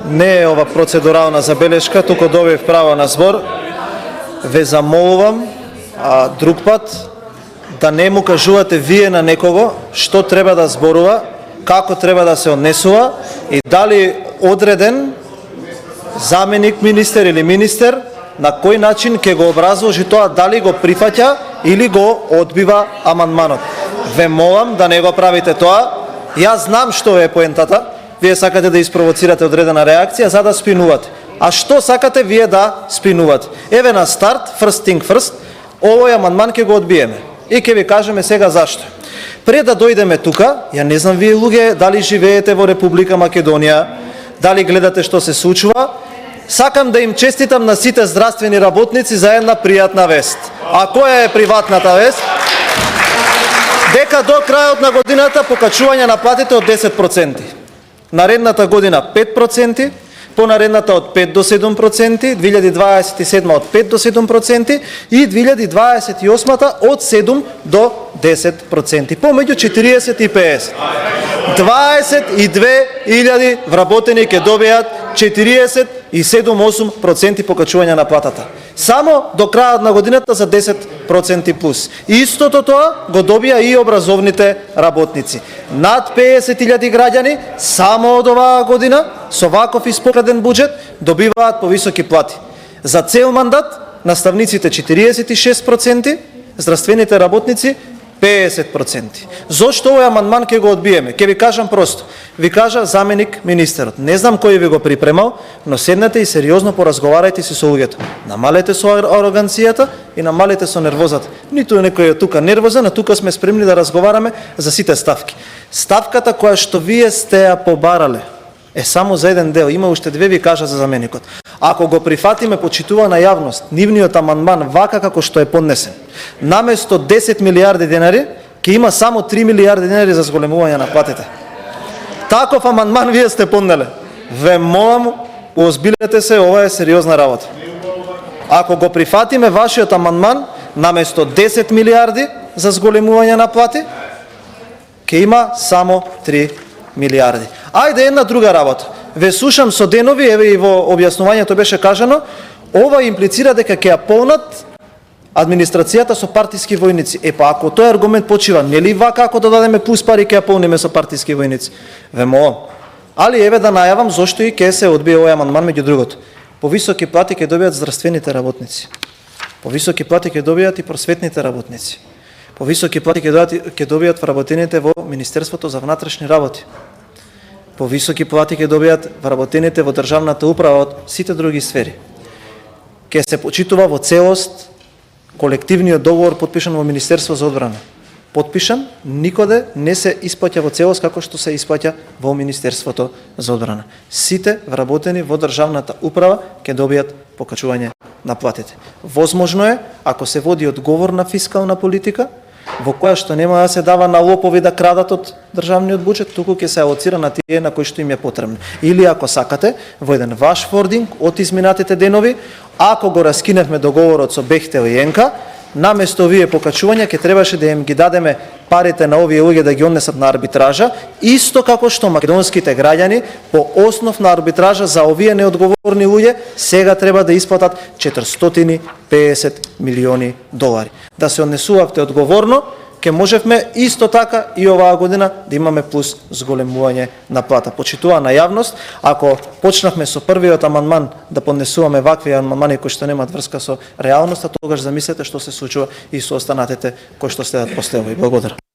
Не е ова процедурална забелешка, туку добив право на збор. Ве замолувам друг пат да не му кажувате вие на некого што треба да зборува, како треба да се однесува и дали одреден заменик министер или министер на кој начин ќе го образложи тоа, дали го прифаќа или го одбива амандманот. Ве молам да не го правите тоа. Јас знам што е поентата. Вие сакате да испровоцирате одредена реакција за да спинувате. А што сакате вие да спинувате? Еве на старт, first thing first, овој амандман ќе го одбиеме. И ќе ви кажеме сега зашто. Пред да дојдеме тука, ја не знам вие луѓе дали живеете во Република Македонија, дали гледате што се случува, сакам да им честитам на сите здравствени работници за една пријатна вест. А која е приватната вест? Дека до крајот на годината покачување на платите од 10%. Наредната година 5%, понаредната од 5 до 7%, 2027 од 5 до 7% и 2028 од 7 до 10%. Помеѓу 40 и 50. 22.000 вработени ќе добијат 47,8% покачување на платата. Само до крајот на годината за 10% плюс. Истото тоа го добија и образовните работници. Над 50.000 граѓани само од оваа година со ваков испокраден буџет добиваат повисоки плати. За цел мандат наставниците 46%, здравствените работници 50%. Зошто овој амандман ќе го одбиеме? Ќе ви кажам просто. Ви кажа заменик министерот. Не знам кој ви го припремал, но седнете и сериозно поразговарајте си со луѓето. Намалете со ароганцијата и намалете со нервозата. Ниту некој е тука нервозен, а тука сме спремни да разговараме за сите ставки. Ставката која што вие сте ја побарале е само за еден дел. Има уште две, ви кажа за заменикот. Ако го прифатиме, почитува на јавност нивниот амандман вака како што е поднесен, наместо 10 милиарди денари, ќе има само 3 милиарди денари за зголемување на платите. Таков амандман вие сте поднеле. Ве молам, озбилете се, ова е сериозна работа. Ако го прифатиме вашиот амандман, наместо 10 милиарди за зголемување на плати, ќе има само 3 милиарди. Ајде една друга работа. Ве слушам со денови, еве и во објаснувањето беше кажано, ова имплицира дека ќе ја полнат администрацијата со партиски војници. Па ако тој аргумент почива, нели вака ако додадеме плюс пари ќе ја полниме со партиски војници? Ве молам. Али еве да најавам зошто и ќе се одбие овој амандман меѓу другото. Повисоки плати ќе добијат здравствените работници. Повисоки плати ќе добијат и просветните работници. Повисоки плати ќе добијат вработените во Министерството за внатрешни работи. Повисоки плати ќе добијат вработените во државната управа од сите други сфери. Ќе се почитува во целост колективниот договор подпишан во Министерство за одбрана. Подпишан, никоде не се исплаќа во целост како што се исплаќа во Министерството за одбрана. Сите вработени во државната управа ќе добијат покачување на платите. Возможно е, ако се води одговорна фискална политика, во која што нема да се дава на лопови да крадат од државниот буџет, туку ќе се алоцира на тие на кои што им е потребно. Или ако сакате, во еден ваш фординг од изминатите денови, ако го раскиневме договорот со Бехтел и Енка, наместо овие покачувања ќе требаше да им ги дадеме парите на овие луѓе да ги однесат на арбитража, исто како што македонските граѓани по основ на арбитража за овие неодговорни луѓе сега треба да исплатат 450 милиони долари. Да се однесувавте одговорно, ќе можевме исто така и оваа година да имаме плюс зголемување на плата. Почитува на јавност, ако почнавме со првиот амандман да поднесуваме вакви амандмани кои што немаат врска со реалноста, тогаш замислете што се случува и со останатите кои што следат после овој. Благодарам.